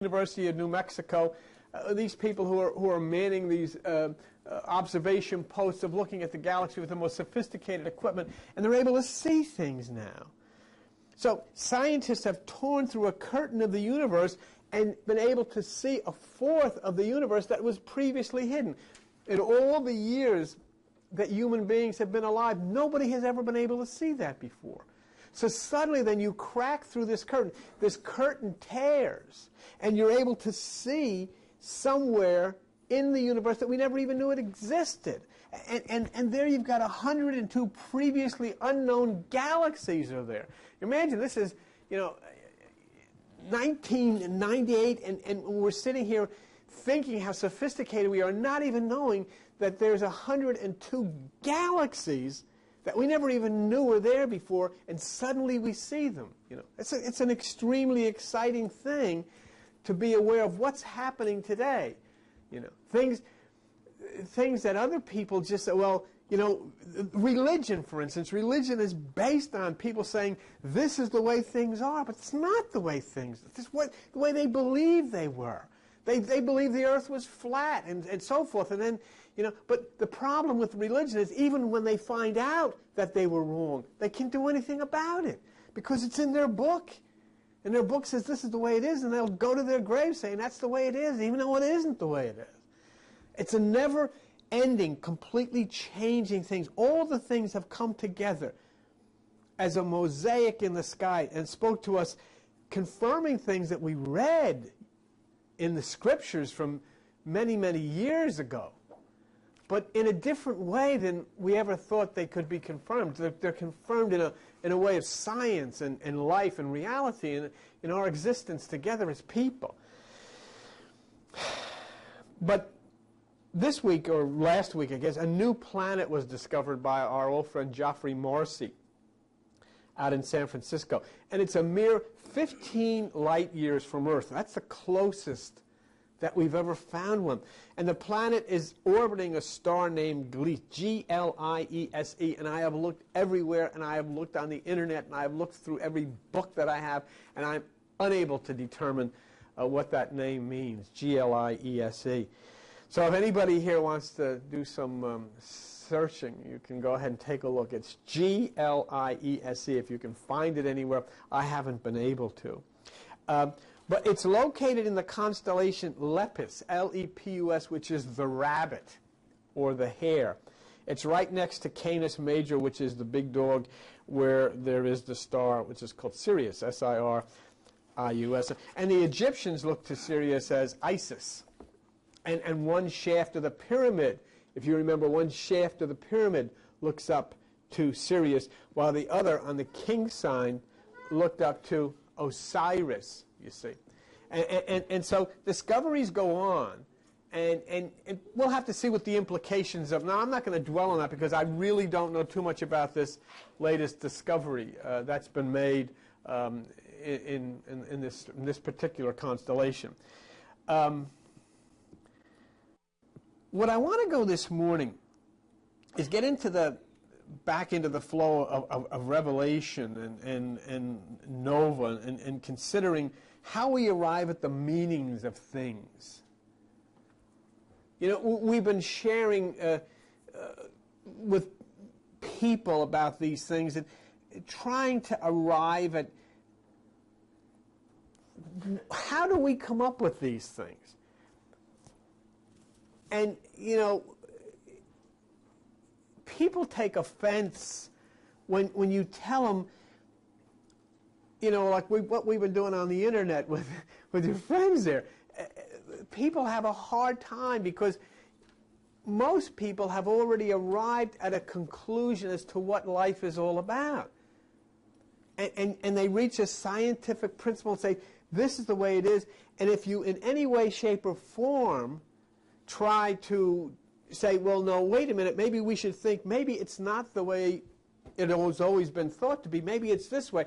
University of New Mexico, these people who are manning these observation posts of looking at the galaxy with the most sophisticated equipment, and they're able to see things now. So scientists have torn through a curtain of the universe and been able to see a fourth of the universe that was previously hidden. In all the years that human beings have been alive, nobody has ever been able to see that before. So suddenly then you crack through this curtain tears, and you're able to see somewhere in the universe that we never even knew it existed. And there you've got 102 previously unknown galaxies are there. Imagine this is, 1998, and we're sitting here thinking how sophisticated we are, not even knowing that there's 102 galaxies that we never even knew were there before, and suddenly we see them. It's an extremely exciting thing to be aware of what's happening today. Things that other people just say, well, religion, for instance. Religion is based on people saying this is the way things are, but it's not the way things. It's the way they believe they were. They believe the earth was flat and so forth, and then. But the problem with religion is even when they find out that they were wrong, they can't do anything about it because it's in their book. And their book says this is the way it is, and they'll go to their grave saying that's the way it is, even though it isn't the way it is. It's a never-ending, completely changing things. All the things have come together as a mosaic in the sky and spoke to us, confirming things that we read in the scriptures from many, many years ago. But in a different way than we ever thought they could be confirmed. They're confirmed in a way of science and life and reality and in our existence together as people. But this week, or last week I guess, a new planet was discovered by our old friend Geoffrey Marcy out in San Francisco. And it's a mere 15 light years from Earth. That's the closest that we've ever found one. And the planet is orbiting a star named Gliese, G-L-I-E-S-E, and I have looked everywhere, and I have looked on the internet, and I have looked through every book that I have, and I'm unable to determine what that name means, G-L-I-E-S-E. So if anybody here wants to do some searching, you can go ahead and take a look. It's G-L-I-E-S-E. If you can find it anywhere, I haven't been able to. But it's located in the constellation Lepus, L-E-P-U-S, which is the rabbit, or the hare. It's right next to Canis Major, which is the big dog, where there is the star, which is called Sirius, S-I-R-I-U-S. And the Egyptians looked to Sirius as Isis. And one shaft of the pyramid, if you remember, one shaft of the pyramid looks up to Sirius, while the other, on the king sign, looked up to Osiris. You see. And so discoveries go on, and we'll have to see what the implications of. Now, I'm not going to dwell on that because I really don't know too much about this latest discovery that's been made in this particular constellation. What I want to go this morning is get into back into the flow of Revelation and Nova and considering how we arrive at the meanings of things. We've been sharing with people about these things and trying to arrive at how do we come up with these things. And, people take offense when you tell them, like what we've been doing on the internet with your friends there. People have a hard time because most people have already arrived at a conclusion as to what life is all about. And they reach a scientific principle and say, this is the way it is. And if you in any way, shape, or form try to say, well, no, wait a minute, maybe we should think, maybe it's not the way it has always been thought to be, maybe it's this way.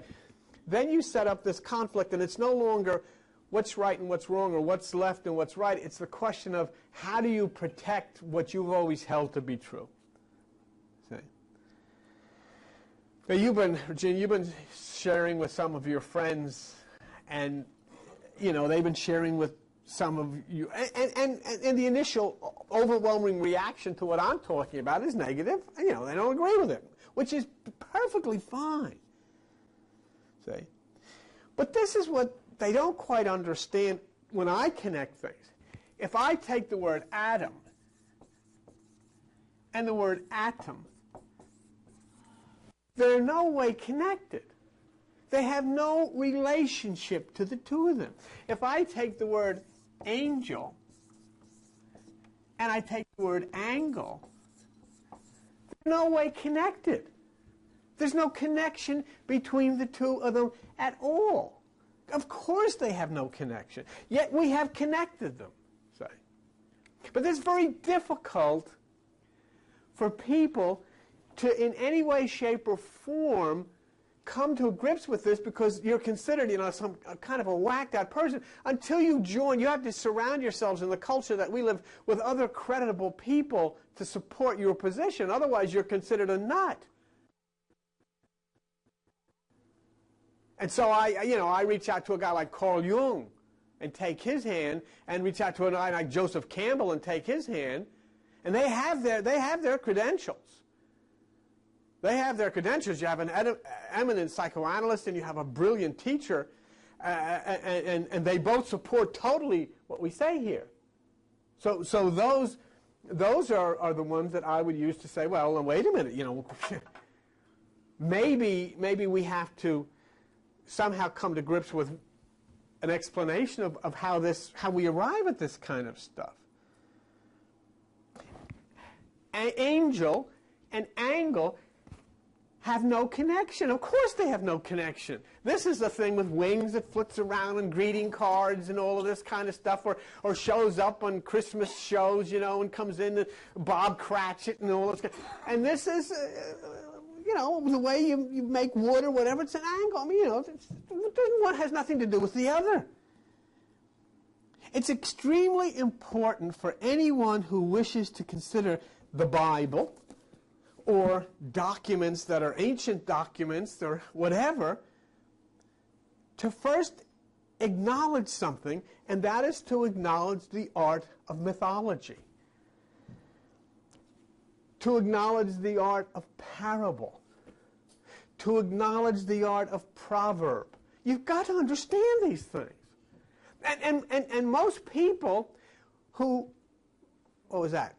Then you set up this conflict, and it's no longer what's right and what's wrong or what's left and what's right. It's the question of how do you protect what you've always held to be true. See? Now, Virginia, you've been sharing with some of your friends, and they've been sharing with some of you, and the initial overwhelming reaction to what I'm talking about is negative. They don't agree with it, which is perfectly fine. See? But this is what they don't quite understand when I connect things. If I take the word Adam and the word atom, they're in no way connected. They have no relationship to the two of them. If I take the word angel and I take the word angle, they're no way connected. There's no connection between the two of them at all. Of course they have no connection. Yet we have connected them, say. But it's very difficult for people to, in any way, shape, or form, come to grips with this, because you're considered, some kind of a whacked-out person. Until you join, you have to surround yourselves in the culture that we live with other creditable people to support your position. Otherwise, you're considered a nut. And so I reach out to a guy like Carl Jung and take his hand, and reach out to a guy like Joseph Campbell and take his hand, and they have their credentials. They have their credentials. You have an eminent psychoanalyst and you have a brilliant teacher, and they both support totally what we say here. So those are the ones that I would use to say, well, wait a minute, maybe we have to somehow come to grips with an explanation of how we arrive at this kind of stuff. An angel and angle have no connection. Of course they have no connection. This is the thing with wings that flits around and greeting cards and all of this kind of stuff, or shows up on Christmas shows, and comes in and Bob Cratchit and all this. And this is, the way you make wood or whatever, it's an angle. I mean, one has nothing to do with the other. It's extremely important for anyone who wishes to consider the Bible or documents that are ancient documents or whatever, to first acknowledge something, and that is to acknowledge the art of mythology, to acknowledge the art of parable, to acknowledge the art of proverb. You've got to understand these things. And most people who, what was that?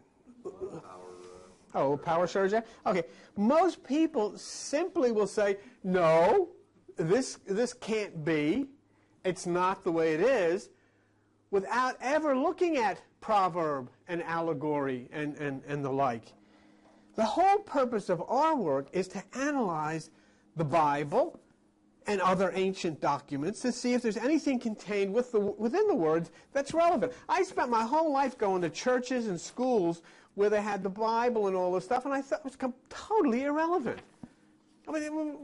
Oh, power surge? Okay. Most people simply will say, no, this can't be. It's not the way it is, without ever looking at proverb and allegory and the like. The whole purpose of our work is to analyze the Bible and other ancient documents to see if there's anything contained within the words that's relevant. I spent my whole life going to churches and schools where they had the Bible and all this stuff, and I thought it was totally irrelevant. I mean,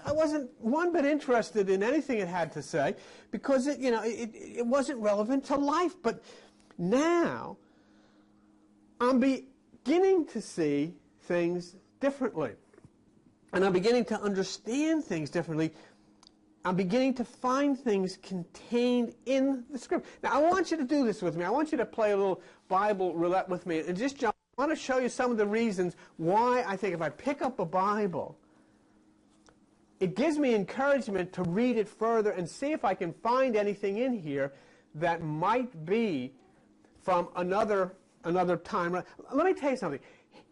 I wasn't one bit interested in anything it had to say, because it wasn't relevant to life. But now I'm beginning to see things differently, and I'm beginning to understand things differently. I'm beginning to find things contained in the Script. Now, I want you to do this with me. I want you to play a little Bible roulette with me and just jump. I want to show you some of the reasons why I think if I pick up a Bible, it gives me encouragement to read it further and see if I can find anything in here that might be from another time. Let me tell you something.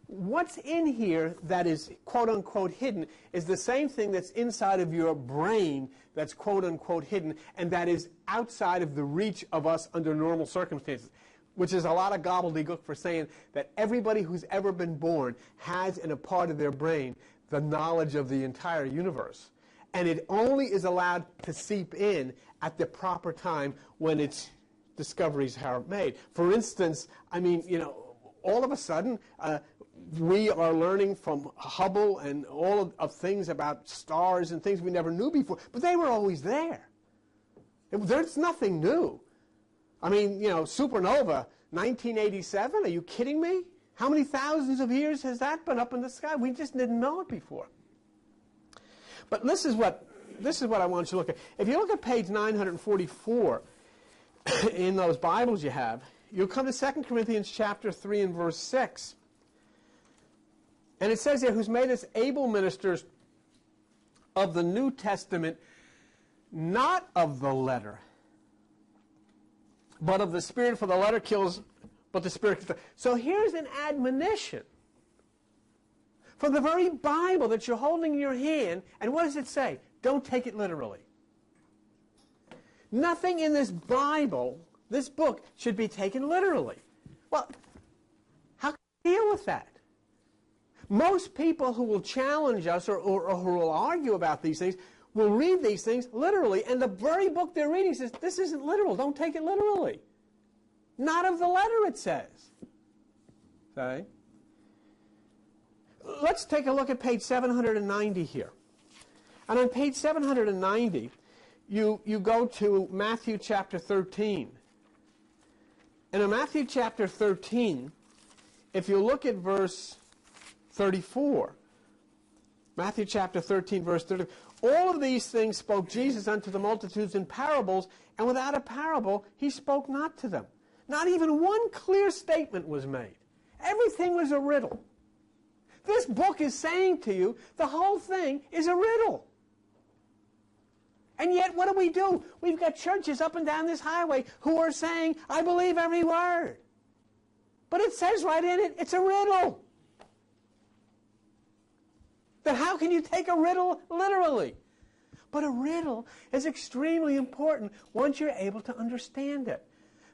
What's in here that is quote-unquote hidden is the same thing that's inside of your brain that's quote-unquote hidden, and that is outside of the reach of us under normal circumstances, which is a lot of gobbledygook for saying that everybody who's ever been born has in a part of their brain the knowledge of the entire universe. And it only is allowed to seep in at the proper time when its discoveries are made. For instance, I mean, all of a sudden, we are learning from Hubble and all of things about stars and things we never knew before, but they were always there. There's nothing new. I mean, supernova, 1987, are you kidding me? How many thousands of years has that been up in the sky? We just didn't know it before. But this is what I want you to look at. If you look at page 944, in those Bibles you have, you'll come to 2 Corinthians chapter 3 and verse 6. And it says here, who's made us able ministers of the New Testament, not of the letter, but of the Spirit, for the letter kills, but the Spirit kills. So here's an admonition from the very Bible that you're holding in your hand, and what does it say? Don't take it literally. Nothing in this Bible, this book, should be taken literally. Well, how can you deal with that? Most people who will challenge us or who will argue about these things will read these things literally, and the very book they're reading says, this isn't literal, don't take it literally. Not of the letter, it says. Okay? Let's take a look at page 790 here. And on page 790, you go to Matthew chapter 13. And in Matthew chapter 13, if you look at verse 34, Matthew chapter 13, verse 30, all of these things spoke Jesus unto the multitudes in parables, and without a parable he spoke not to them. Not even one clear statement was made. Everything was a riddle. This book is saying to you, the whole thing is a riddle. And yet, what do? We've got churches up and down this highway who are saying, I believe every word. But it says right in it, it's a riddle. Then how can you take a riddle literally? But a riddle is extremely important once you're able to understand it.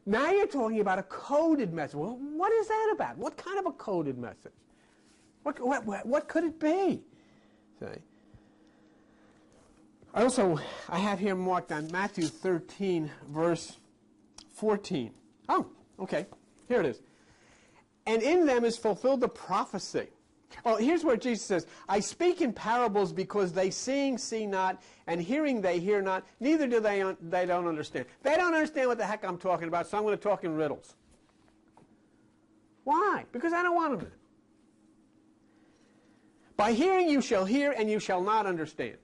Now you're talking about a coded message. Well, what is that about? What kind of a coded message? What could it be? See? I have here marked on Matthew 13, verse 14. Oh, okay. Here it is. And in them is fulfilled the prophecy. Oh, here's where Jesus says, I speak in parables because they seeing see not, and hearing they hear not, neither do they don't understand. They don't understand what the heck I'm talking about, so I'm going to talk in riddles. Why? Because I don't want them to. By hearing you shall hear, and you shall not understand.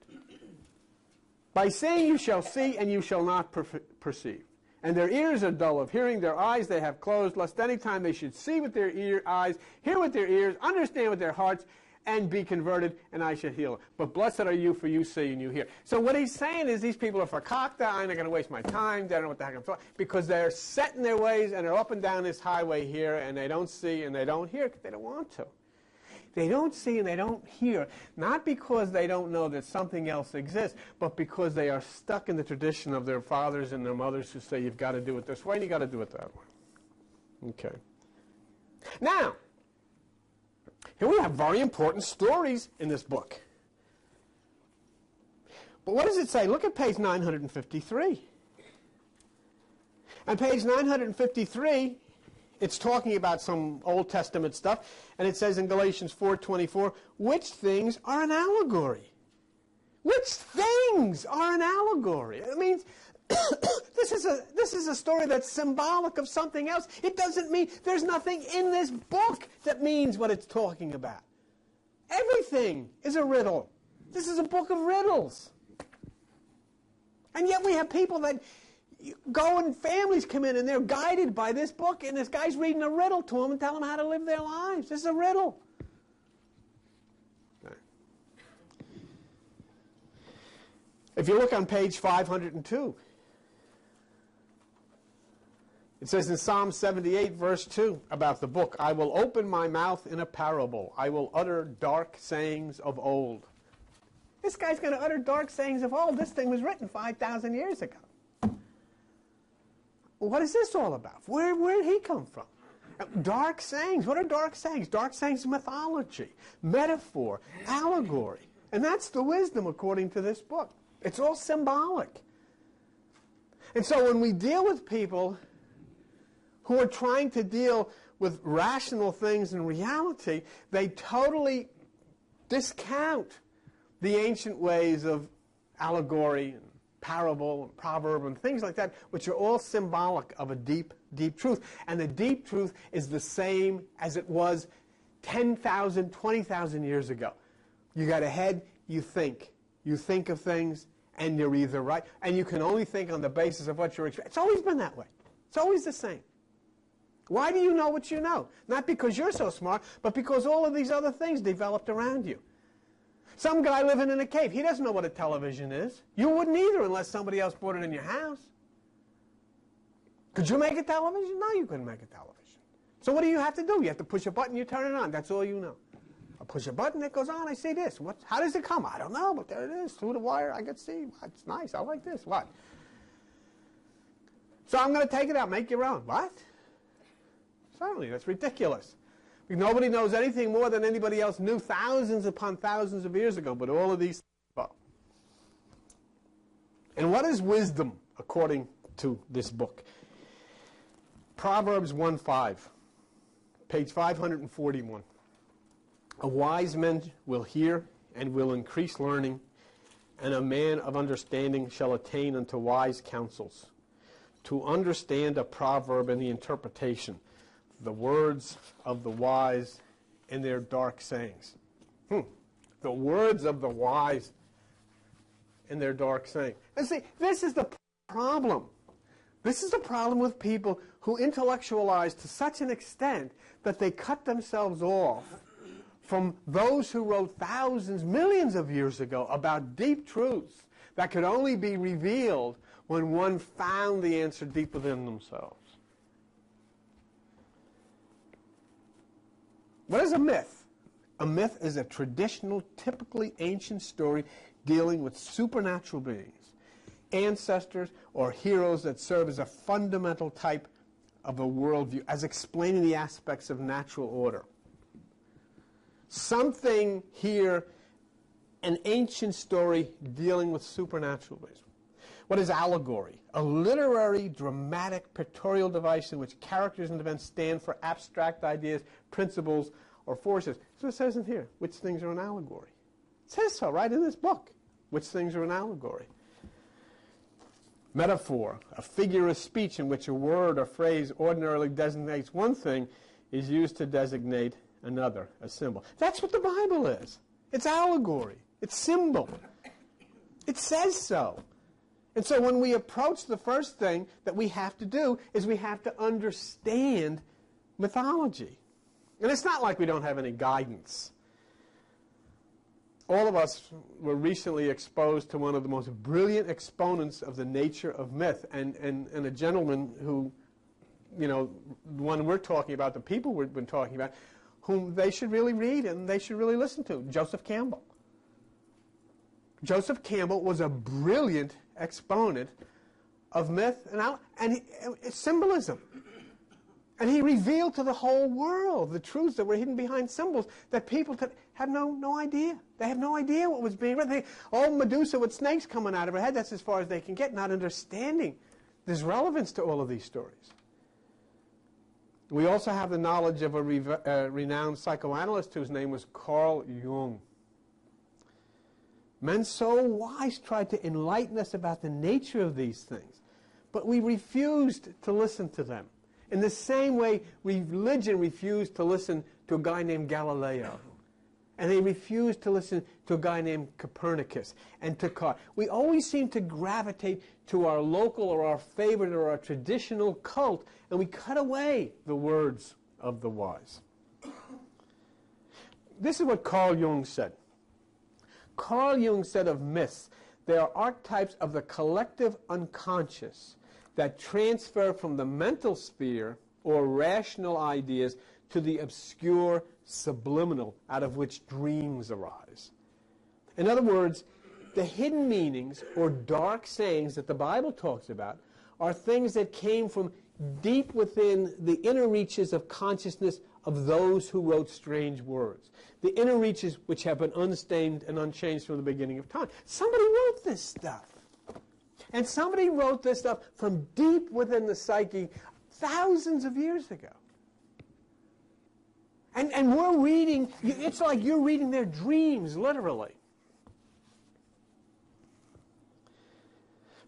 By seeing you shall see, and you shall not perceive. And their ears are dull of hearing, their eyes they have closed, lest any time they should see with their eyes, hear with their ears, understand with their hearts, and be converted, and I shall heal. But blessed are you, for you see and you hear. So what he's saying is these people are fakakta, I'm not going to waste my time, they don't know what the heck I'm talking, because they're set in their ways, and they're up and down this highway here, and they don't see and they don't hear because they don't want to. They don't see and they don't hear, not because they don't know that something else exists, but because they are stuck in the tradition of their fathers and their mothers who say you've got to do it this way and you've got to do it that way. Okay. Now, here we have very important stories in this book. But what does it say? Look at page 953. On page 953, it's talking about some Old Testament stuff, and it says in Galatians 4:24, which things are an allegory? Which things are an allegory? It means this is a story that's symbolic of something else. It doesn't mean there's nothing in this book that means what it's talking about. Everything is a riddle. This is a book of riddles. And yet we have people that go and families come in and they're guided by this book, and this guy's reading a riddle to them and telling them how to live their lives. This is a riddle. Okay. If you look on page 502, it says in Psalm 78, verse 2, about the book, I will open my mouth in a parable. I will utter dark sayings of old. This guy's going to utter dark sayings of old. This thing was written 5,000 years ago. What is this all about? Where did he come from? Dark sayings. What are dark sayings? Dark sayings is mythology, metaphor, allegory. And that's the wisdom according to this book. It's all symbolic. And so when we deal with people who are trying to deal with rational things in reality, they totally discount the ancient ways of allegory and parable and proverb and things like that, which are all symbolic of a deep, deep truth. And the deep truth is the same as it was 10,000, 20,000 years ago. You got a head, you think. You think of things, and you're either right, and you can only think on the basis of what you're experiencing. It's always been that way. It's always the same. Why do you know what you know? Not because you're so smart, but because all of these other things developed around you. Some guy living in a cave, he doesn't know what a television is. You wouldn't either unless somebody else brought it in your house. Could you make a television? No, you couldn't make a television. So what do you have to do? You have to push a button, you turn it on. That's all you know. I push a button, it goes on, I see this. How does it come? I don't know, but there it is. Through the wire, I can see. It's nice. I like this. What? So I'm going to take it out. Make your own. What? Certainly, that's ridiculous. Nobody knows anything more than anybody else knew thousands upon thousands of years ago, but all of these things. And what is wisdom, according to this book? Proverbs 1:5, page 541. A wise man will hear and will increase learning, and a man of understanding shall attain unto wise counsels. To understand a proverb and the interpretation, the words of the wise and their dark sayings. The words of the wise and their dark sayings. And see, this is the problem. This is the problem with people who intellectualize to such an extent that they cut themselves off from those who wrote thousands, millions of years ago about deep truths that could only be revealed when one found the answer deep within themselves. What is a myth? A myth is a traditional, typically ancient story dealing with supernatural beings, ancestors, or heroes that serve as a fundamental type of a worldview, as explaining the aspects of natural order. Something here, an ancient story dealing with supernatural beings. What is allegory? A literary, dramatic, pictorial device in which characters and events stand for abstract ideas, principles, or forces. So it says in here, which things are an allegory. It says so right in this book, which things are an allegory. Metaphor, a figure of speech in which a word or phrase ordinarily designates one thing is used to designate another, a symbol. That's what the Bible is. It's allegory. It's symbol. It says so. And so when we approach, the first thing that we have to do is we have to understand mythology. And it's not like we don't have any guidance. All of us were recently exposed to one of the most brilliant exponents of the nature of myth, and a gentleman who, you know, the one we're talking about, the people we've been talking about, whom they should really read and they should really listen to, Joseph Campbell. Joseph Campbell was a brilliant exponent of myth and symbolism. And he revealed to the whole world the truths that were hidden behind symbols that people had no idea. They have no idea what was being written. Medusa with snakes coming out of her head, that's as far as they can get, not understanding there's relevance to all of these stories. We also have the knowledge of a renowned psychoanalyst whose name was Carl Jung. Men so wise tried to enlighten us about the nature of these things, but we refused to listen to them. In the same way, religion refused to listen to a guy named Galileo. And they refused to listen to a guy named Copernicus and to Kant. We always seem to gravitate to our local or our favorite or our traditional cult, and we cut away the words of the wise. This is what Carl Jung said. Carl Jung said of myths, they are archetypes of the collective unconscious that transfer from the mental sphere or rational ideas to the obscure subliminal out of which dreams arise. In other words, the hidden meanings or dark sayings that the Bible talks about are things that came from deep within the inner reaches of consciousness of those who wrote strange words. The inner reaches which have been unstained and unchanged from the beginning of time. Somebody wrote this stuff. And somebody wrote this stuff from deep within the psyche thousands of years ago. And we're reading, it's like you're reading their dreams, literally.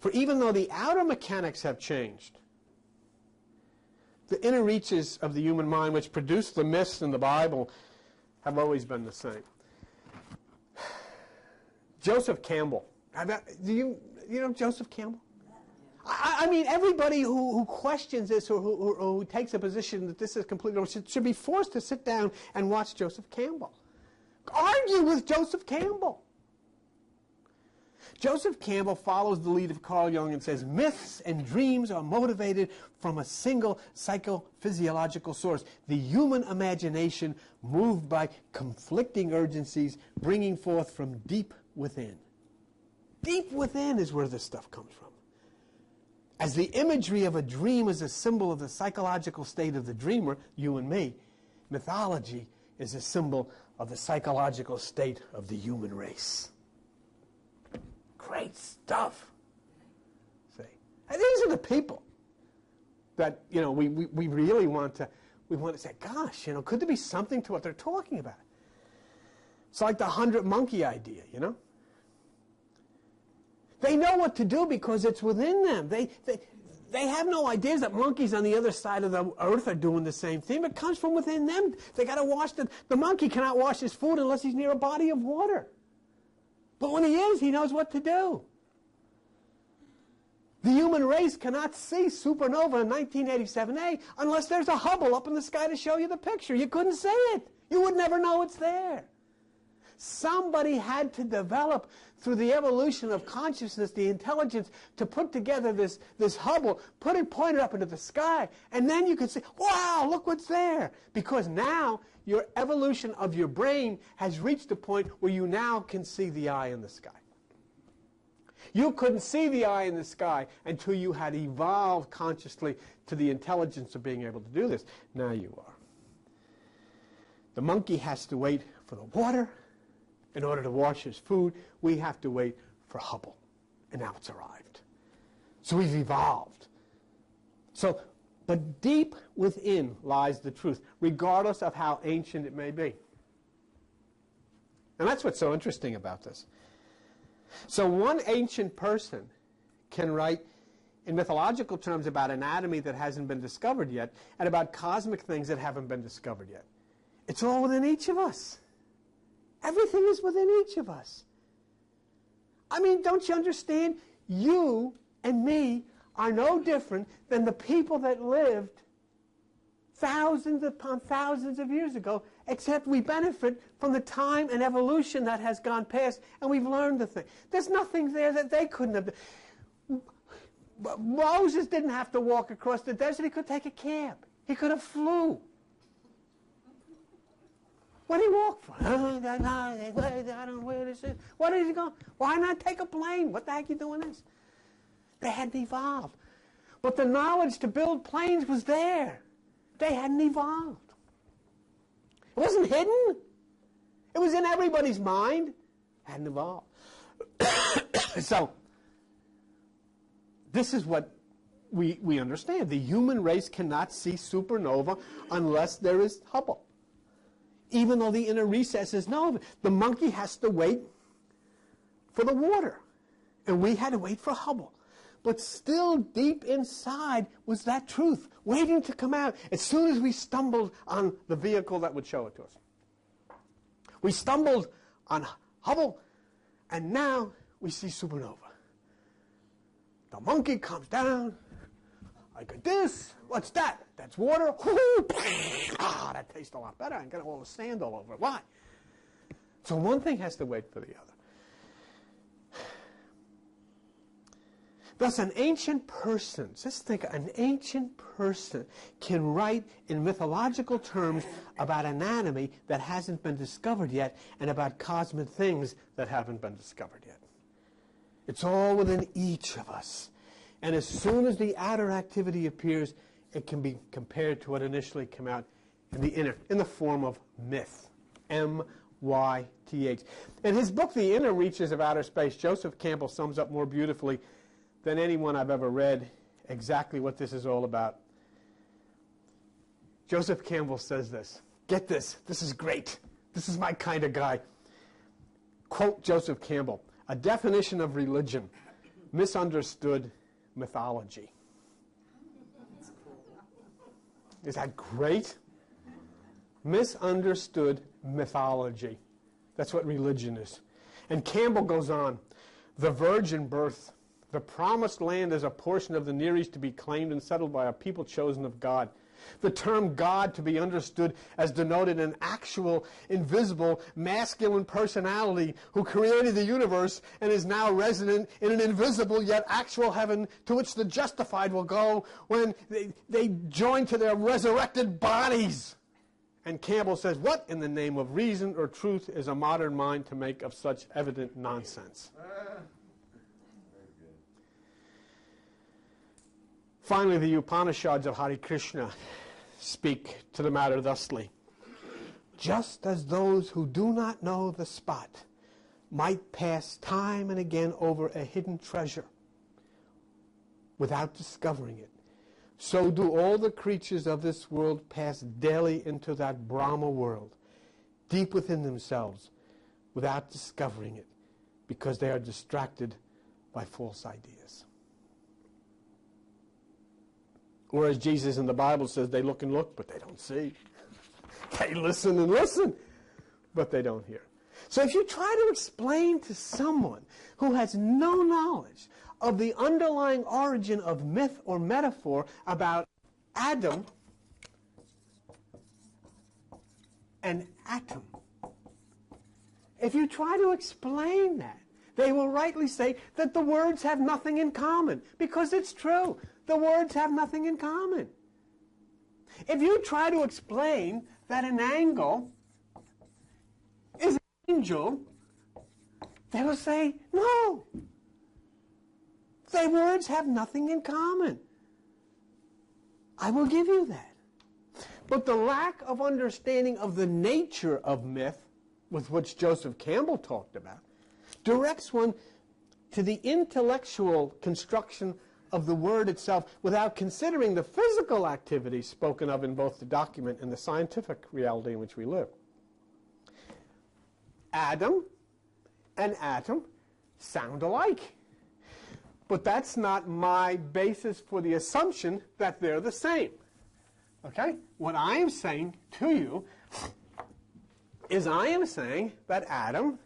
For even though the outer mechanics have changed, the inner reaches of the human mind which produce the myths in the Bible have always been the same. Joseph Campbell, Do you know Joseph Campbell? I mean, everybody who questions this or who takes a position that this is completely wrong should be forced to sit down and watch Joseph Campbell. Argue with Joseph Campbell. Joseph Campbell follows the lead of Carl Jung and says, myths and dreams are motivated from a single psychophysiological source, the human imagination moved by conflicting urgencies bringing forth from deep within. Deep within is where this stuff comes from. As the imagery of a dream is a symbol of the psychological state of the dreamer, you and me, mythology is a symbol of the psychological state of the human race. Great stuff. See? And these are the people that, we really want to say, gosh, could there be something to what they're talking about? It's like the 100 monkey idea, They know what to do because it's within them. They have no ideas that monkeys on the other side of the earth are doing the same thing. It comes from within them. They got to wash the monkey cannot wash his food unless he's near a body of water. But when he is, he knows what to do. The human race cannot see supernova in 1987A unless there's a Hubble up in the sky to show you the picture. You couldn't see it. You would never know it's there. Somebody had to develop, through the evolution of consciousness, the intelligence to put together this Hubble, point it up into the sky, and then you could say, wow, look what's there. Because now your evolution of your brain has reached a point where you now can see the eye in the sky. You couldn't see the eye in the sky until you had evolved consciously to the intelligence of being able to do this. Now you are. The monkey has to wait for the water. In order to wash his food, we have to wait for Hubble. And now it's arrived. So we've evolved. But deep within lies the truth, regardless of how ancient it may be. And that's what's so interesting about this. So one ancient person can write in mythological terms about anatomy that hasn't been discovered yet, and about cosmic things that haven't been discovered yet. It's all within each of us. Everything is within each of us. I mean, don't you understand? You and me are no different than the people that lived thousands upon thousands of years ago, except we benefit from the time and evolution that has gone past, and we've learned the thing. There's nothing there that they couldn't have done. Moses didn't have to walk across the desert. He could take a cab. He could have flew. What did he walk for? I don't know where this is. What is he going? Why not take a plane? What the heck are you doing this? They hadn't evolved. But the knowledge to build planes was there. They hadn't evolved. It wasn't hidden. It was in everybody's mind. Hadn't evolved. So, this is what we understand. The human race cannot see supernova unless there is Hubble. Even though the inner recesses know, the monkey has to wait for the water. And we had to wait for Hubble. But still deep inside was that truth, waiting to come out as soon as we stumbled on the vehicle that would show it to us. We stumbled on Hubble, and now we see supernova. The monkey comes down. I got this. What's that? That's water. That tastes a lot better. I got all the sand all over it. Why? So one thing has to wait for the other. Thus, an ancient person, just think, an ancient person can write in mythological terms about anatomy that hasn't been discovered yet and about cosmic things that haven't been discovered yet. It's all within each of us. And as soon as the outer activity appears, it can be compared to what initially came out in the inner, in the form of myth. M-Y-T-H. In his book, The Inner Reaches of Outer Space, Joseph Campbell sums up more beautifully than anyone I've ever read exactly what this is all about. Joseph Campbell says this. Get this. This is great. This is my kind of guy. Quote Joseph Campbell, "A definition of religion, misunderstood mythology." Is that great? Misunderstood mythology. That's what religion is. And Campbell goes on. the virgin birth, the promised land as a portion of the Near East to be claimed and settled by a people chosen of God. The term God to be understood as denoted an actual, invisible, masculine personality who created the universe and is now resident in an invisible yet actual heaven to which the justified will go when they join to their resurrected bodies. And Campbell says, what in the name of reason or truth is a modern mind to make of such evident nonsense? Finally, the Upanishads of Hare Krishna speak to the matter thusly. Just as those who do not know the spot might pass time and again over a hidden treasure without discovering it, so do all the creatures of this world pass daily into that Brahma world, deep within themselves, without discovering it, because they are distracted by false ideas. Whereas Jesus in the Bible says they look and look, but they don't see. They listen and listen, but they don't hear. So if you try to explain to someone who has no knowledge of the underlying origin of myth or metaphor about Adam and atom, if you try to explain that, they will rightly say that the words have nothing in common, because it's true. The words have nothing in common. If you try to explain that an angle is an angel, they will say, no. The words have nothing in common. I will give you that. But the lack of understanding of the nature of myth, with which Joseph Campbell talked about, directs one to the intellectual construction of the word itself without considering the physical activities spoken of in both the document and the scientific reality in which we live. Adam and atom sound alike. But that's not my basis for the assumption that they're the same. Okay? What I am saying to you is I am saying that Adam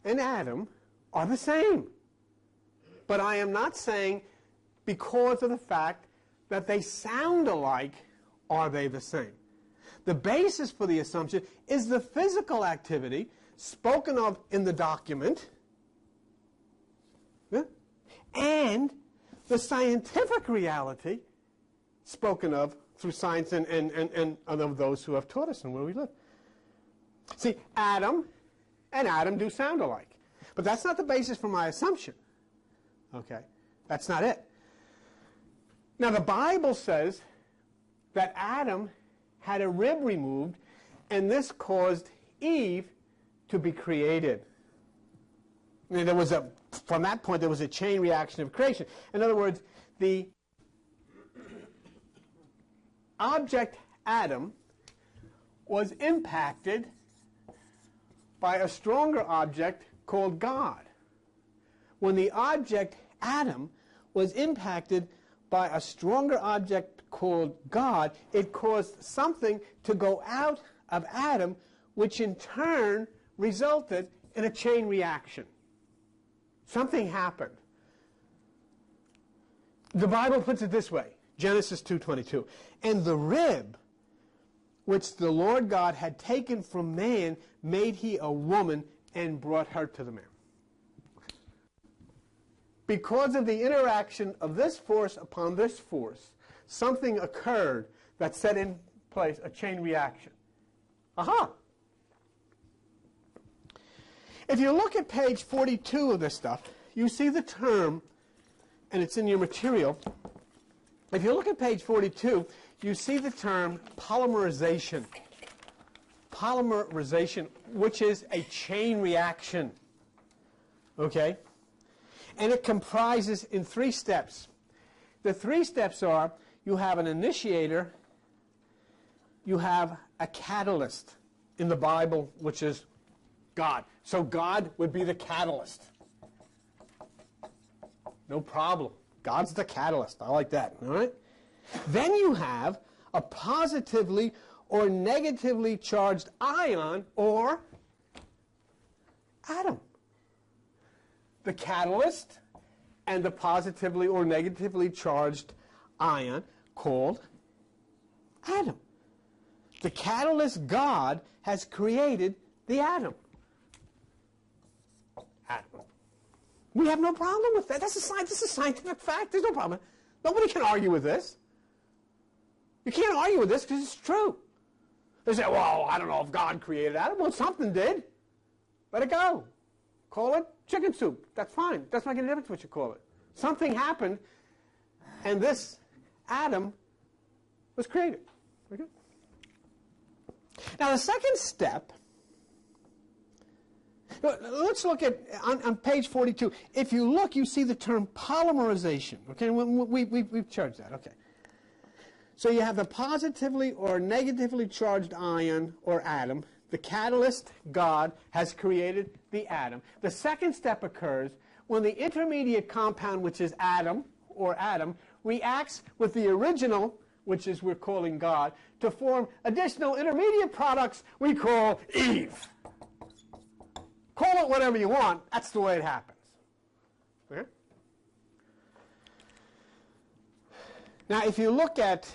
and atom are the same. But I am not saying because of the fact that they sound alike, are they the same? The basis for the assumption is the physical activity spoken of in the document, and the scientific reality spoken of through science and of those who have taught us and where we live. See, Adam and atom do sound alike. But that's not the basis for my assumption. Okay? That's not it. Now, the Bible says that Adam had a rib removed, and this caused Eve to be created. And there was from that point, there was a chain reaction of creation. In other words, the object Adam was impacted by a stronger object called God. When the object Adam was impacted by a stronger object called God, it caused something to go out of Adam, which in turn resulted in a chain reaction. Something happened. The Bible puts it this way, Genesis 2:22. And the rib which the Lord God had taken from man made he a woman and brought her to the man. Because of the interaction of this force upon this force, something occurred that set in place a chain reaction. Aha! If you look at page 42 of this stuff, you see the term, and it's in your material. If you look at page 42, you see the term polymerization. Polymerization, which is a chain reaction. Okay? And it comprises in 3 steps. The 3 steps are, you have an initiator, you have a catalyst in the Bible, which is God. So God would be the catalyst. No problem. God's the catalyst. I like that. All right? Then you have a positively or negatively charged ion or atom. the catalyst and the positively or negatively charged ion called atom. The catalyst, God, has created the atom. Atom. We have no problem with that. This is a scientific fact. There's no problem. Nobody can argue with this. You can't argue with this because it's true. They say, well, I don't know if God created Adam. Well, something did. Let it go. Call it chicken soup. That's fine. Doesn't make any difference what you call it. Something happened, and this atom was created. Okay? Now, the second step, let's look at, on page 42, if you look, you see the term polymerization. Okay, we've charged that. Okay. So you have the positively or negatively charged ion or atom. The catalyst, God, has created the atom. The second step occurs when the intermediate compound, which is atom, reacts with the original, which is we're calling God, to form additional intermediate products we call Eve. Call it whatever you want. That's the way it happens. Okay? Now, if you look at,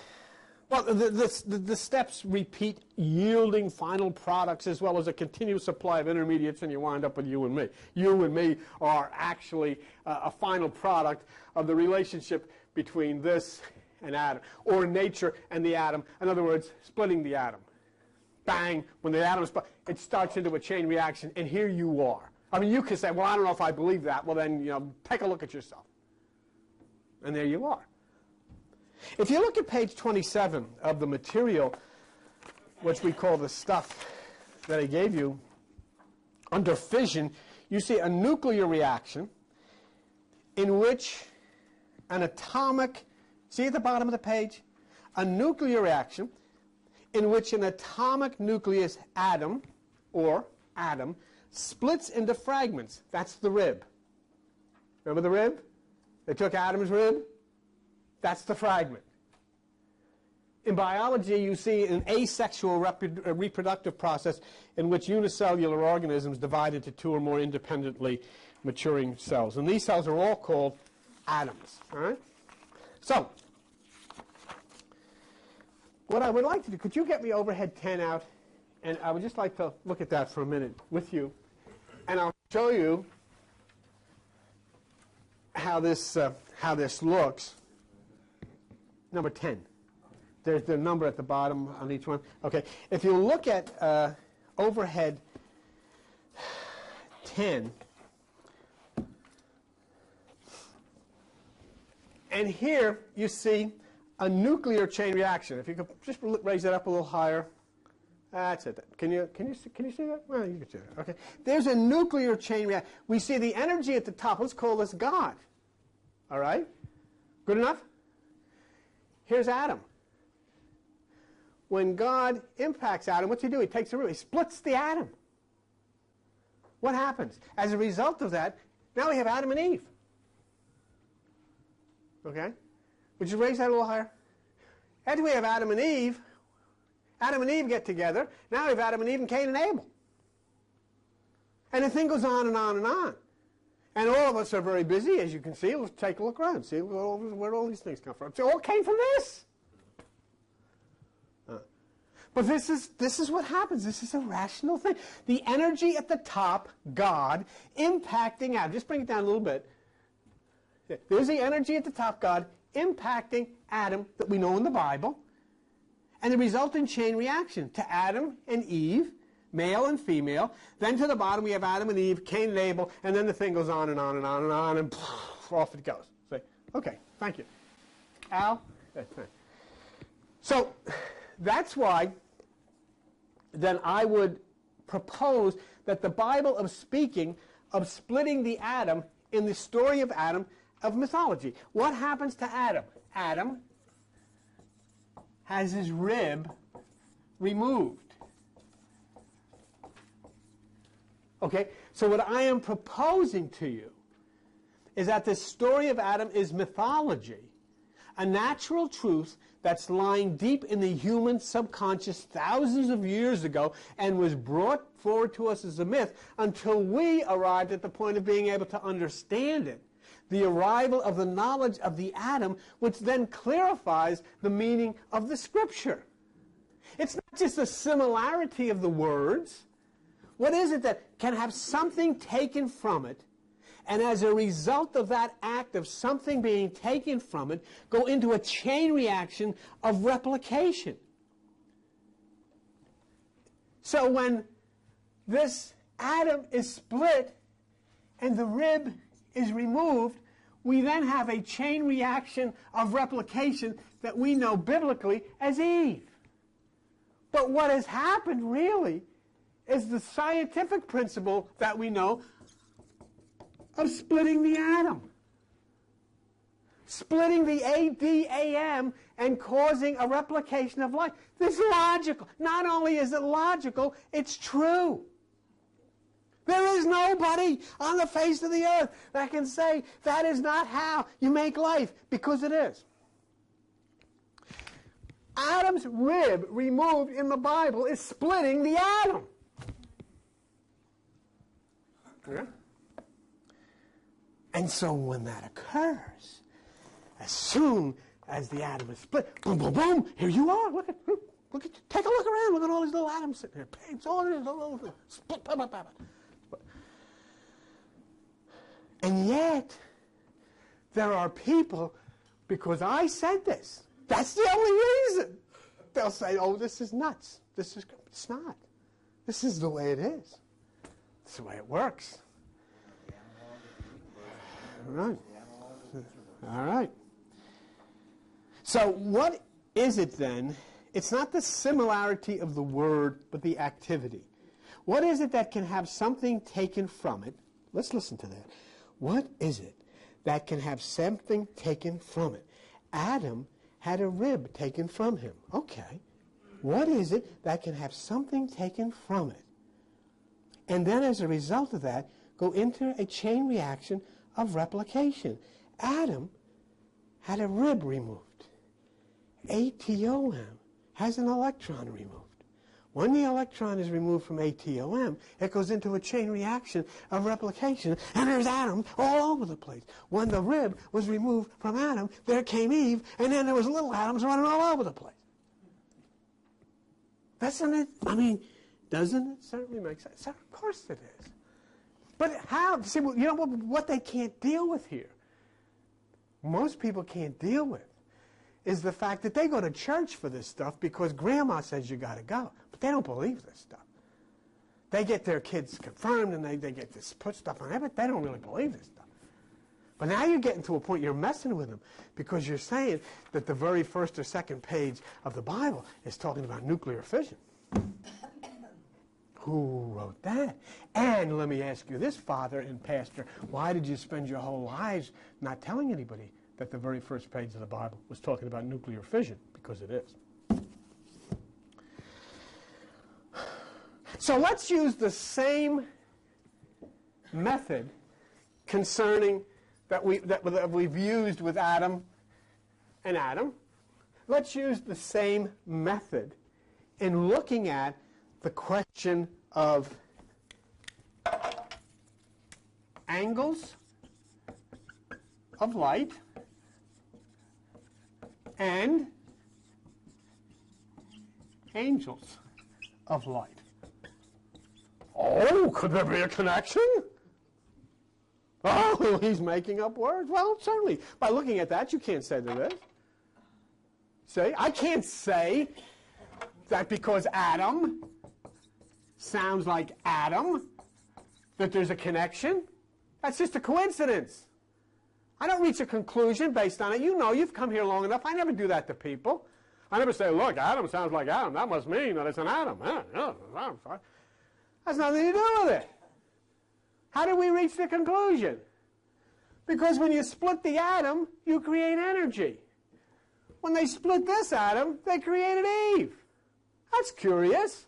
well, the steps repeat, yielding final products as well as a continuous supply of intermediates, and you wind up with you and me. You and me are actually a final product of the relationship between this and atom, or nature and the atom. In other words, splitting the atom. Bang, when the atom is split, it starts into a chain reaction, and here you are. I mean, you could say, well, I don't know if I believe that. Well, then, take a look at yourself. And there you are. If you look at page 27 of the material, which we call the stuff that I gave you, under fission, you see a nuclear reaction in which an atomic, see at the bottom of the page, a nuclear reaction in which an atomic nucleus atom, or atom, splits into fragments. That's the rib. Remember the rib? They took Adam's rib. That's the fragment. In biology, you see an asexual reproductive process in which unicellular organisms divide into two or more independently maturing cells. And these cells are all called atoms. All right? So, what I would like to do, could you get me overhead 10 out? And I would just like to look at that for a minute with you. And I'll show you how this looks. Number 10. There's the number at the bottom on each one. Okay. If you look at overhead 10, and here you see a nuclear chain reaction. If you could just raise that up a little higher. That's it. Can you see that? Well, you can see that. Okay. There's a nuclear chain reaction. We see the energy at the top. Let's call this God. All right? Good enough? Here's atom. When God impacts atom, what's he do? He takes a root. He splits the atom. What happens? As a result of that, now we have Adam and Eve. Okay? Would you raise that a little higher? After we have Adam and Eve get together. Now we have Adam and Eve and Cain and Abel. And the thing goes on and on and on. And all of us are very busy, as you can see. Let's take a look around. See where all these things come from. It all came from this. But this is what happens. This is a rational thing. The energy at the top, God, impacting Adam. Just bring it down a little bit. There's the energy at the top, God, impacting Adam that we know in the Bible. And the resultant chain reaction to Adam and Eve, male and female. Then to the bottom we have Adam and Eve, Cain and Abel, and then the thing goes on and on and on and on, and off it goes. Say, okay, thank you. Al? So that's why then I would propose that the Bible of splitting the atom in the story of Adam of mythology. What happens to Adam? Adam has his rib removed. Okay, so what I am proposing to you is that the story of Adam is mythology a natural truth that's lying deep in the human subconscious thousands of years ago and was brought forward to us as a myth until we arrived at the point of being able to understand it. The arrival of the knowledge of the atom, which then clarifies the meaning of the Scripture. It's not just a similarity of the words. What is it that can have something taken from it, and as a result of that act of something being taken from it, go into a chain reaction of replication? So when this atom is split and the rib is removed, we then have a chain reaction of replication that we know biblically as Eve. But what has happened really is the scientific principle that we know of splitting the atom. Splitting the ADAM and causing a replication of life. This is logical. Not only is it logical, it's true. There is nobody on the face of the earth that can say that is not how you make life, because it is. Adam's rib removed in the Bible is splitting the atom. Yeah? And so when that occurs, as soon as the atom is split, boom, boom, boom, here you are. Look at, take a look around. Look at all these little atoms sitting there. It's all over. Split, blah, blah, blah, blah. And yet, there are people, because I said this, that's the only reason. They'll say, oh, this is nuts. It's not. This is the way it is. It's the way it works. All right. All right. So what is it then? It's not the similarity of the word, but the activity. What is it that can have something taken from it? Let's listen to that. What is it that can have something taken from it? Adam had a rib taken from him. Okay. What is it that can have something taken from it? And then as a result of that, go into a chain reaction of replication. Adam had a rib removed. ATOM has an electron removed. When the electron is removed from ATOM, it goes into a chain reaction of replication, and there's atoms all over the place. When the rib was removed from Adam, there came Eve, and then there was little atoms running all over the place. Doesn't it? I mean, doesn't it certainly make sense? Of course it is. But how? See, you know what they can't deal with here? Most people can't deal with is the fact that they go to church for this stuff because grandma says you got to go. But they don't believe this stuff. They get their kids confirmed and they get this put stuff on it, but they don't really believe this stuff. But now you're getting to a point you're messing with them because you're saying that the very first or second page of the Bible is talking about nuclear fission. Who wrote that? And let me ask you this, Father and Pastor, why did you spend your whole lives not telling anybody that the very first page of the Bible was talking about nuclear fission? Because it is. So let's use the same method concerning that we've used with Adam and Adam. Let's use the same method in looking at the question of angles of light and angels of light. Oh, could there be a connection? Oh, he's making up words. Well, certainly. By looking at that, you can't say there is. See, I can't say that because Adam sounds like Adam, that there's a connection. That's just a coincidence. I don't reach a conclusion based on it. You know, you've come here long enough. I never do that to people. I never say, look, Adam sounds like Adam. That must mean that it's an atom. That's nothing to do with it. How do we reach the conclusion? Because when you split the atom, you create energy. When they split this atom, they created Eve. That's curious.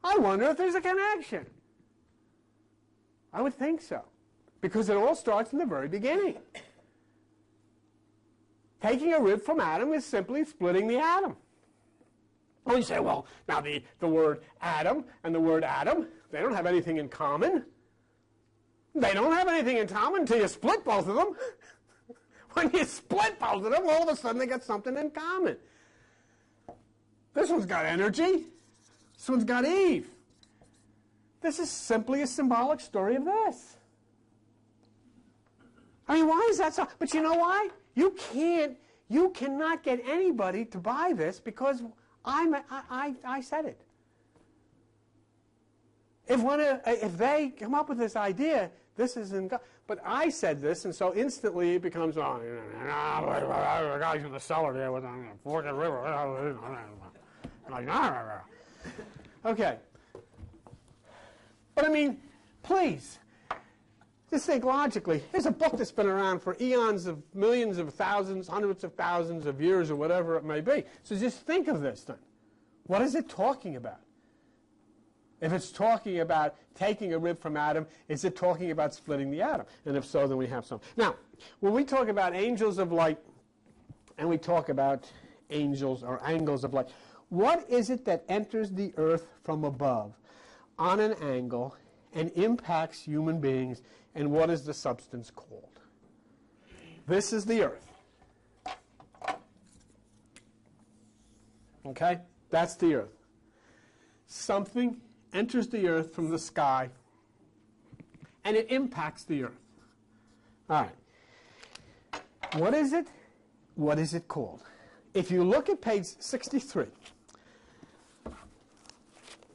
I wonder if there's a connection. I would think so. Because it all starts in the very beginning. Taking a rib from Adam is simply splitting the atom. Oh, you say, well, now the word Adam and the word Adam, they don't have anything in common. They don't have anything in common until you split both of them. When you split both of them, all of a sudden they got something in common. This one's got energy. This one's got Eve. This is simply a symbolic story of this. I mean, why is that so? But you know why? You cannot get anybody to buy this because I said it. If they come up with this idea, this isn't God. But I said this, and so instantly it becomes, the guy's in the cellar there with a fork and river. Okay. But I mean, please, just think logically. Here's a book that's been around for eons of millions of thousands, hundreds of thousands of years, or whatever it may be. So just think of this then. What is it talking about? If it's talking about taking a rib from Adam, is it talking about splitting the atom? And if so, then we have some. Now, when we talk about angels of light, and we talk about angels or angles of light, what is it that enters the earth from above on an angle and impacts human beings, and what is the substance called? This is the earth. Okay? That's the earth. Something enters the earth from the sky, and it impacts the earth. All right. What is it? What is it called? If you look at page 63,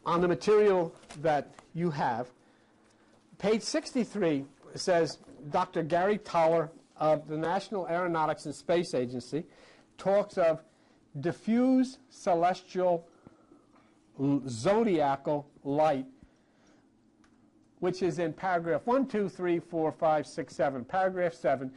on the material that you have, page 63 says Dr. Gary Toller of the National Aeronautics and Space Agency talks of diffuse celestial zodiacal light, which is in paragraph 1, 2, 3, 4, 5, 6, 7. Paragraph 7,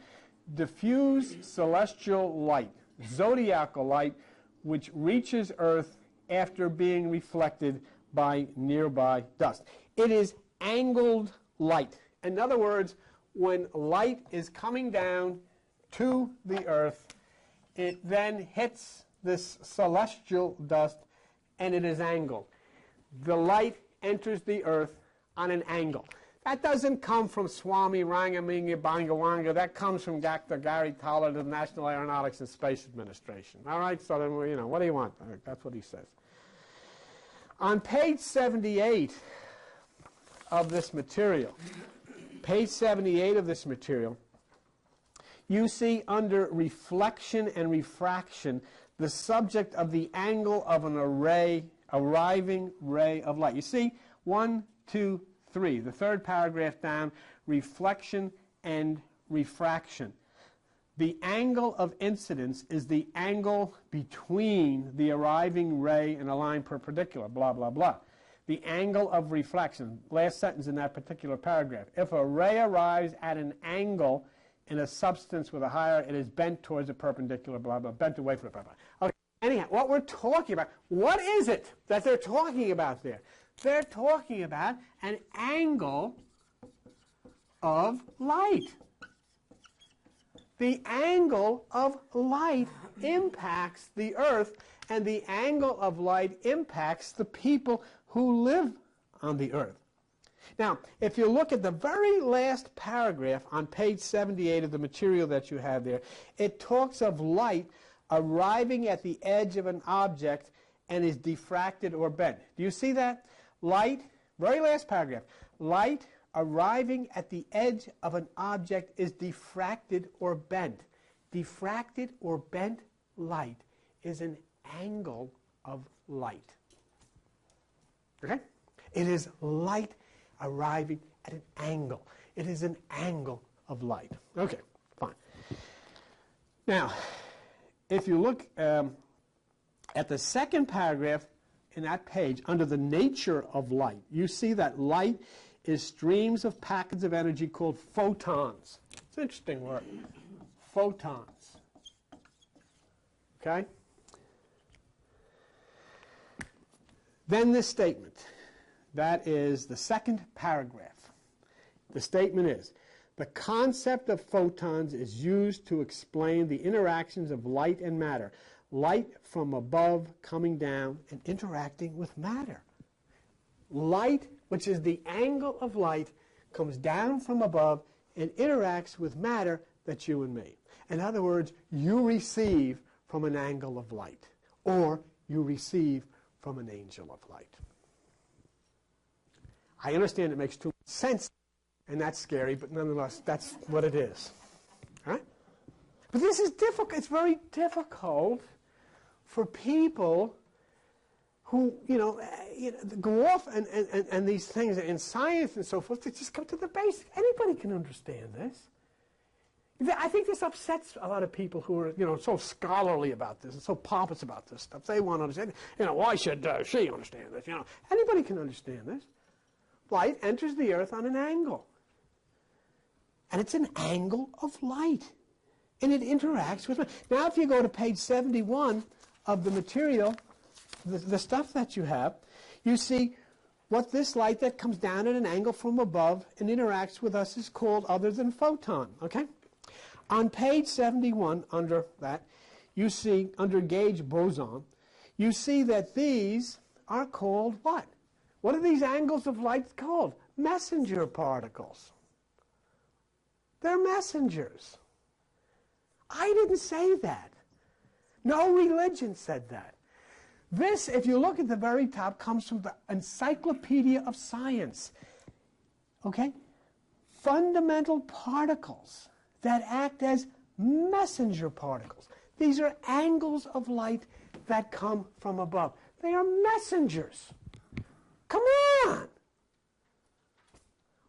diffuse celestial light, zodiacal light, which reaches Earth after being reflected by nearby dust. It is angled light. In other words, when light is coming down to the Earth, it then hits this celestial dust, and it is angled. The light enters the Earth on an angle. That doesn't come from Swami Rangaminga Bangawanga. That comes from Dr. Gary Toller of the National Aeronautics and Space Administration. All right, so then, you know, what do you want? That's what he says. On page 78 of this material, you see under reflection and refraction the subject of the angle of an arriving ray of light. You see, 1, 2, 3, the third paragraph down, reflection and refraction. The angle of incidence is the angle between the arriving ray and a line perpendicular, blah, blah, blah. The angle of reflection, last sentence in that particular paragraph. If a ray arrives at an angle in a substance with a higher, it is bent towards a perpendicular, blah, blah, bent away from the blah, blah. Okay. Anyhow, what we're talking about, what is it that they're talking about there? They're talking about an angle of light. The angle of light impacts the Earth, and the angle of light impacts the people who live on the Earth. Now, if you look at the very last paragraph on page 78 of the material that you have there, it talks of light arriving at the edge of an object and is diffracted or bent. Do you see that? Light, very last paragraph, light arriving at the edge of an object is diffracted or bent. Diffracted or bent light is an angle of light. Okay? It is light arriving at an angle. It is an angle of light. Okay, fine. Now, if you look at the second paragraph in that page, under the nature of light, you see that light is streams of packets of energy called photons. It's an interesting word. Photons. Okay? Then this statement. That is the second paragraph. The statement is, The concept of photons is used to explain the interactions of light and matter. Light from above coming down and interacting with matter. Light, which is the angle of light, comes down from above and interacts with matter, that's you and me. In other words, you receive from an angle of light, or you receive from an angel of light. I understand it makes too much sense, and that's scary, but nonetheless, that's what it is. All right? But this is difficult. It's very difficult for people who, go off and these things in science and so forth, to just come to the basics. Anybody can understand this. I think this upsets a lot of people who are, so scholarly about this and so pompous about this stuff. They want to understand, why should she understand this? Anybody can understand this. Light enters the earth on an angle. And it's an angle of light. And it interacts with... Now, if you go to page 71 of the material, the stuff that you have, you see what this light that comes down at an angle from above and interacts with us is called other than photon. Okay? On page 71, under that, you see, under gauge boson, you see that these are called what? What are these angles of light called? Messenger particles. They're messengers. I didn't say that. No religion said that. This, if you look at the very top, comes from the Encyclopedia of Science. Okay? Fundamental particles that act as messenger particles. These are angles of light that come from above. They are messengers. Come on!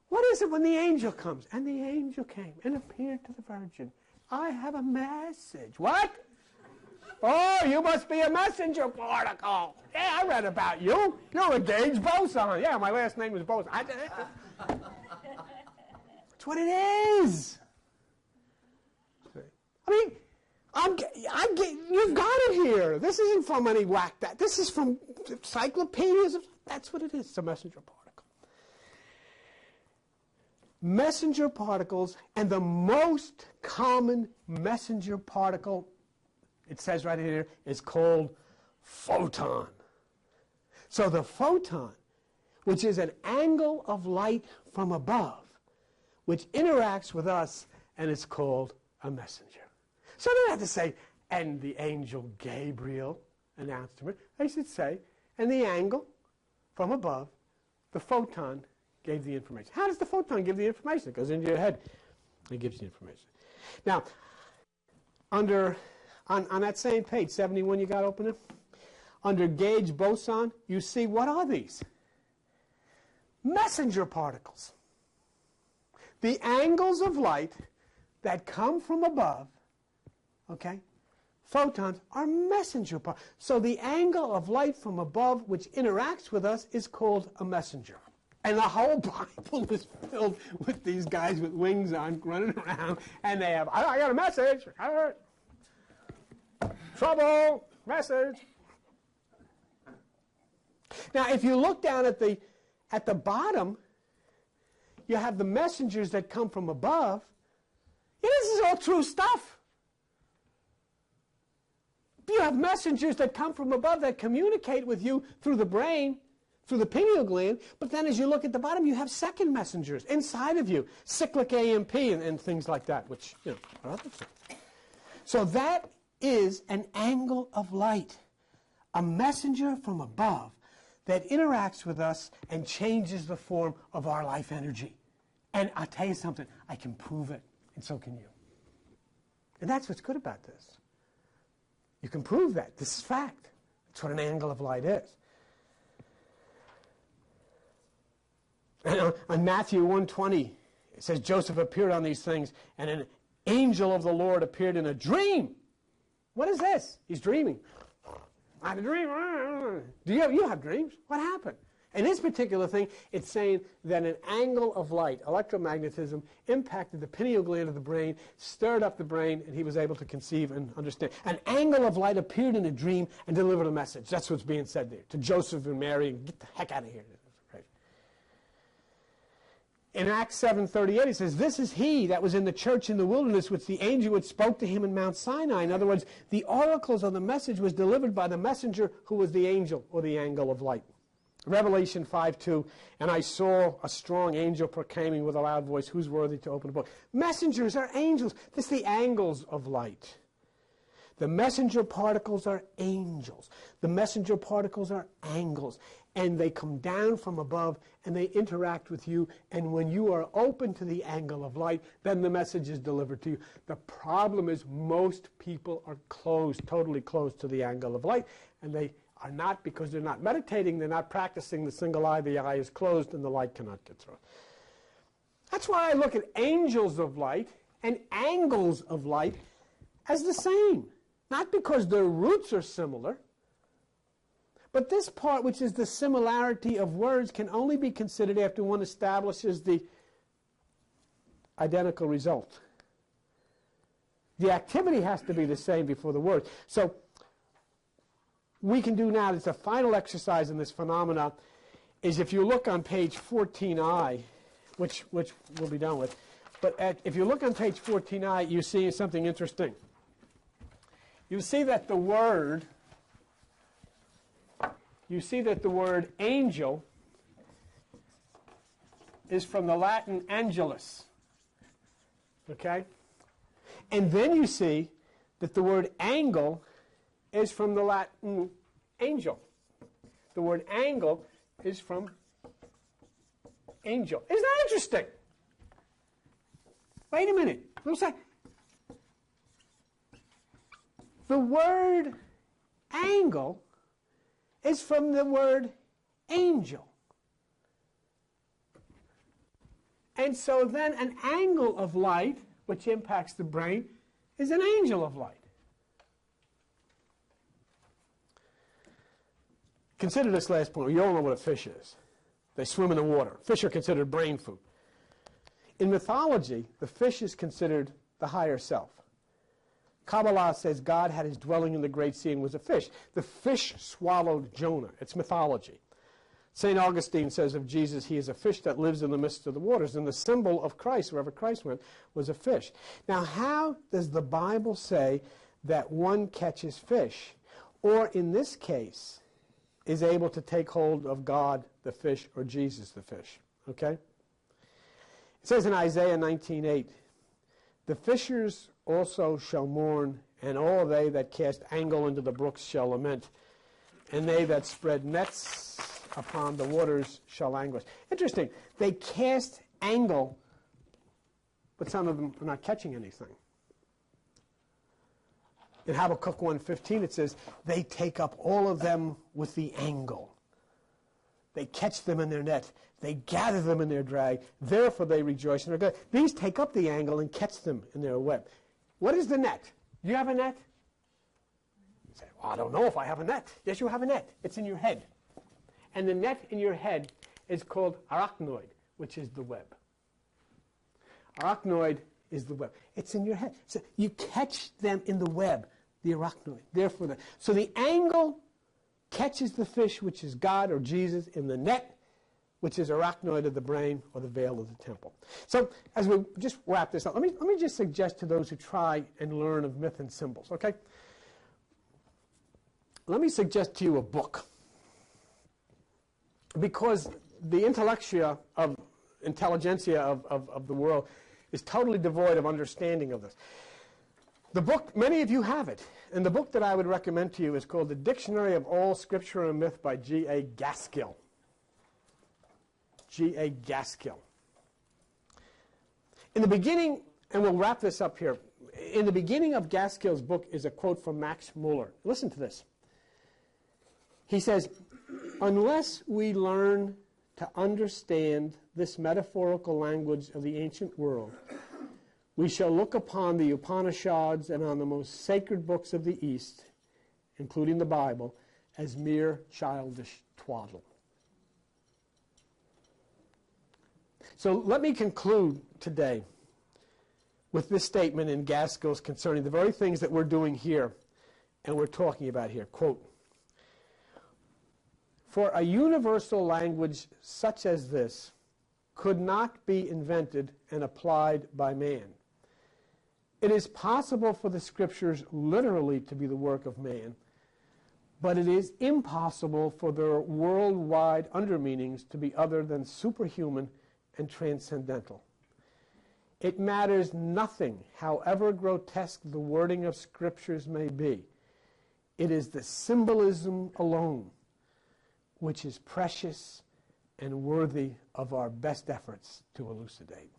What is it when the angel comes? And the angel came and appeared to the Virgin. I have a message. What? Oh, you must be a messenger particle. Yeah, I read about you. You're a gauge boson. Yeah, my last name is Boson. That's what it is. I mean, you've got it here. This isn't from any whack that. This is from encyclopedias. That's what it is. It's a messenger particle. Messenger particles, and the most common messenger particle, it says right here, is called photon. So the photon, which is an angle of light from above, which interacts with us, and is called a messenger. So they don't have to say, and the angel Gabriel announced to me. They should say, and the angle from above, the photon gave the information. How does the photon give the information? It goes into your head. It gives the information. Now, on that same page, 71, you got open it? Under gauge boson, you see, what are these? Messenger particles. The angles of light that come from above, okay, photons are messenger particles. So the angle of light from above which interacts with us is called a messenger. And the whole Bible is filled with these guys with wings on running around, and they have, I got a message. Trouble, message. Now, if you look down at the bottom, you have the messengers that come from above. Yeah, this is all true stuff. You have messengers that come from above that communicate with you through the brain, through the pineal gland, but then as you look at the bottom, you have second messengers inside of you, cyclic AMP and things like that, which, are other things. So that is an angle of light, a messenger from above that interacts with us and changes the form of our life energy. And I'll tell you something, I can prove it, and so can you. And that's what's good about this. You can prove that. This is fact. That's what an angle of light is. And on Matthew 1:20, it says, Joseph appeared on these things, and an angel of the Lord appeared in a dream. What is this? He's dreaming. I had a dream. Do you have dreams? What happened? In this particular thing, it's saying that an angle of light, electromagnetism, impacted the pineal gland of the brain, stirred up the brain, and he was able to conceive and understand. An angle of light appeared in a dream and delivered a message. That's what's being said there to Joseph and Mary. Get the heck out of here. In Acts 7:38, it says, "This is he that was in the church in the wilderness, which the angel which spoke to him in Mount Sinai." In other words, the oracles of the message was delivered by the messenger who was the angel, or the angle of light. Revelation 5:2, "And I saw a strong angel proclaiming with a loud voice, who's worthy to open the book?" Messengers are angels. This is the angles of light. The messenger particles are angels. The messenger particles are angles. And they come down from above and they interact with you. And when you are open to the angle of light, then the message is delivered to you. The problem is most people are closed, totally closed to the angle of light. And they are not, because they're not meditating, they're not practicing the single eye. The eye is closed and the light cannot get through. That's why I look at angels of light and angles of light as the same. Not because their roots are similar, but this part, which is the similarity of words, can only be considered after one establishes the identical result. The activity has to be the same before the word. So we can do now, it's a final exercise in this phenomena, is if you look on page 14I, which we'll be done with, but if you look on page 14I, you see something interesting. You see that the word angel is from the Latin angelus. Okay? And then you see that the word angle is from the Latin angel. The word angle is from angel. Isn't that interesting? Wait a minute. Let me say. The word angle is from the word angel. And so then an angle of light, which impacts the brain, is an angel of light. Consider this last point. You all know what a fish is. They swim in the water. Fish are considered brain food. In mythology, the fish is considered the higher self. Kabbalah says God had his dwelling in the great sea and was a fish. The fish swallowed Jonah. It's mythology. St. Augustine says of Jesus, he is a fish that lives in the midst of the waters. And the symbol of Christ, wherever Christ went, was a fish. Now, how does the Bible say that one catches fish, or in this case, is able to take hold of God, the fish, or Jesus, the fish? Okay? It says in Isaiah 19:8, "The fishers also shall mourn, and all they that cast angle into the brooks shall lament, and they that spread nets upon the waters shall languish." Interesting. They cast angle, but some of them are not catching anything. In Habakkuk 1:15 it says, "They take up all of them with the angle. They catch them in their net. They gather them in their drag. Therefore they rejoice and are glad." These take up the angle and catch them in their web. What is the net? Do you have a net? You say, "Well, I don't know if I have a net." Yes, you have a net. It's in your head. And the net in your head is called arachnoid, which is the web. Arachnoid is the web. It's in your head. So you catch them in the web, the arachnoid. Therefore, so the angle catches the fish, which is God or Jesus, in the net, which is arachnoid of the brain or the veil of the temple. So as we just wrap this up, let me just suggest to those who try and learn of myth and symbols, okay? Let me suggest to you a book. Because the intelligentsia of the world is totally devoid of understanding of this. The book, many of you have it, and the book that I would recommend to you is called The Dictionary of All Scripture and Myth by G.A. Gaskill. G.A. Gaskill. In the beginning, and we'll wrap this up here, in the beginning of Gaskill's book is a quote from Max Muller. Listen to this. He says, "Unless we learn to understand this metaphorical language of the ancient world, we shall look upon the Upanishads and on the most sacred books of the East, including the Bible, as mere childish twaddle." So let me conclude today with this statement in Gaskill's concerning the very things that we're doing here and we're talking about here. Quote, "For a universal language such as this could not be invented and applied by man. It is possible for the Scriptures literally to be the work of man, but it is impossible for their worldwide undermeanings to be other than superhuman and transcendental. It matters nothing, however grotesque the wording of Scriptures may be. It is the symbolism alone which is precious and worthy of our best efforts to elucidate.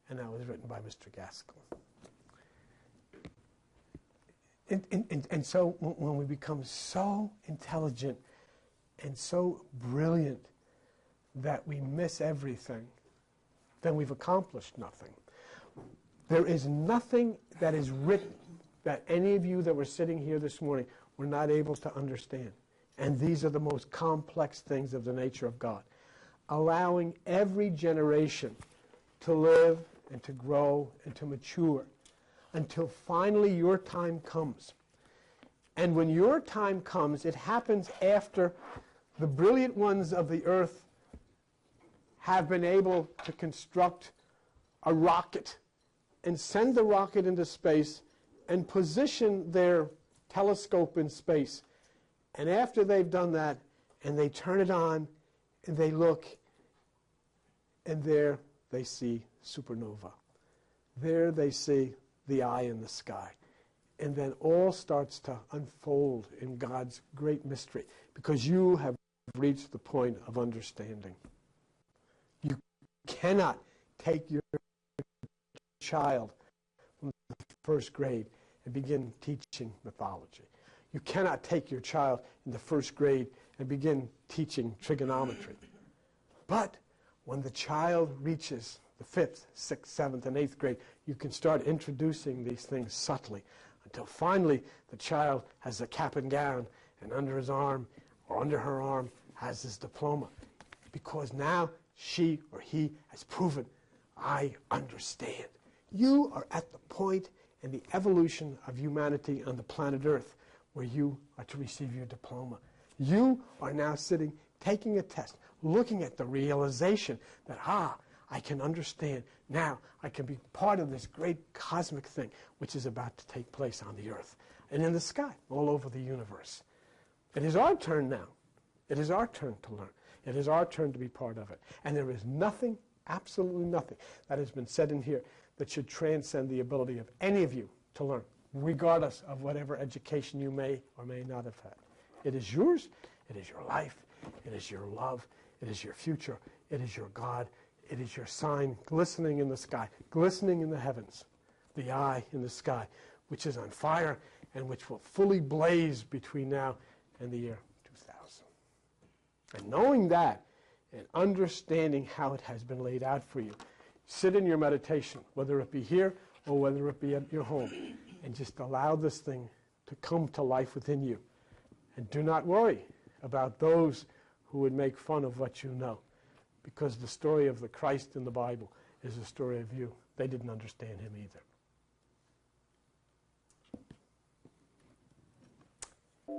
And that was written by Mr. Gaskell. And so when we become so intelligent and so brilliant that we miss everything, then we've accomplished nothing. There is nothing that is written that any of you that were sitting here this morning were not able to understand. And these are the most complex things of the nature of God. Allowing every generation to live and to grow and to mature until finally your time comes. And when your time comes, it happens after the brilliant ones of the earth have been able to construct a rocket and send the rocket into space and position their telescope in space. And after they've done that, and they turn it on, and they look, and there they see supernova. There they see the eye in the sky. And then all starts to unfold in God's great mystery, because you have reached the point of understanding. You cannot take your child from the first grade and begin teaching mythology. You cannot take your child in the first grade and begin teaching trigonometry. But when the child reaches the 5th, 6th, 7th, and 8th grade, you can start introducing these things subtly until finally the child has a cap and gown, and under his arm or under her arm has his diploma. Because now she or he has proven, I understand. You are at the point in the evolution of humanity on the planet Earth where you are to receive your diploma. You are now sitting, taking a test, looking at the realization that, I can understand. Now I can be part of this great cosmic thing which is about to take place on the earth and in the sky, all over the universe. It is our turn now. It is our turn to learn. It is our turn to be part of it. And there is nothing, absolutely nothing, that has been said in here that should transcend the ability of any of you to learn, regardless of whatever education you may or may not have had. It is yours. It is your life. It is your love. It is your future. It is your God. It is your sign glistening in the sky, glistening in the heavens, the eye in the sky, which is on fire and which will fully blaze between now and the year 2000. And knowing that and understanding how it has been laid out for you, sit in your meditation, whether it be here or whether it be at your home, and just allow this thing to come to life within you. And do not worry about those who would make fun of what you know, because the story of the Christ in the Bible is the story of you. They didn't understand him either.